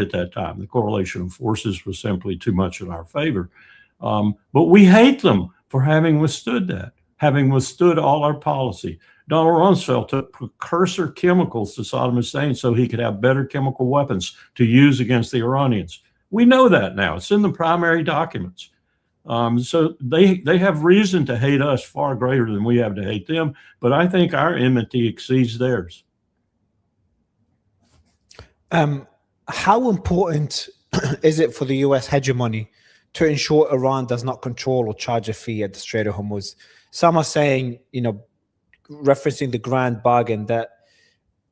at that time. The correlation of forces was simply too much in our favor. But we hate them for having withstood that, having withstood all our policy. Donald Rumsfeld took precursor chemicals to Saddam Hussein so he could have better chemical weapons to use against the Iranians. We know that now. It's in the primary documents. So they have reason to hate us far greater than we have to hate them. But I think our enmity exceeds theirs. How important is it for the U.S. hegemony to ensure Iran does not control or charge a fee at the Strait of Hormuz? Some are saying, referencing the grand bargain, that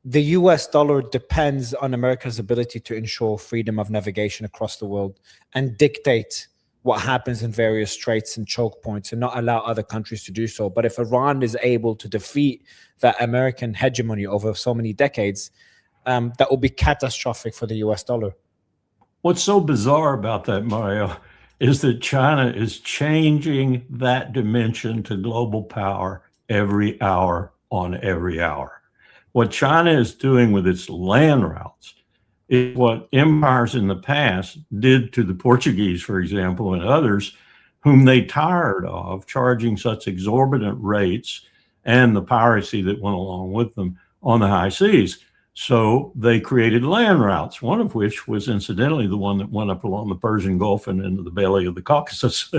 the US dollar depends on America's ability to ensure freedom of navigation across the world and dictate what happens in various straits and choke points and not allow other countries to do so. But if Iran is able to defeat that American hegemony over so many decades, that will be catastrophic for the US dollar. What's so bizarre about that, Mario, is that China is changing that dimension to global power every hour on every hour. What China is doing with its land routes is what empires in the past did to the Portuguese, for example, and others, whom they tired of charging such exorbitant rates and the piracy that went along with them on the high seas. So they created land routes, one of which was incidentally the one that went up along the Persian Gulf and into the belly of the Caucasus.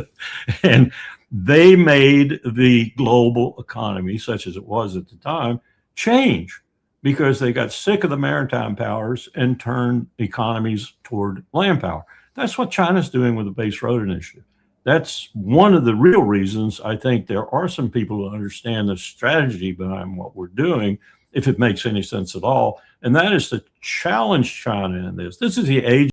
And they made the global economy, such as it was at the time, change because they got sick of the maritime powers and turned economies toward land power. That's what China's doing with the Base Road Initiative. That's one of the real reasons I think there are some people who understand the strategy behind what we're doing, if it makes any sense at all, and that is to challenge China in this. This is the age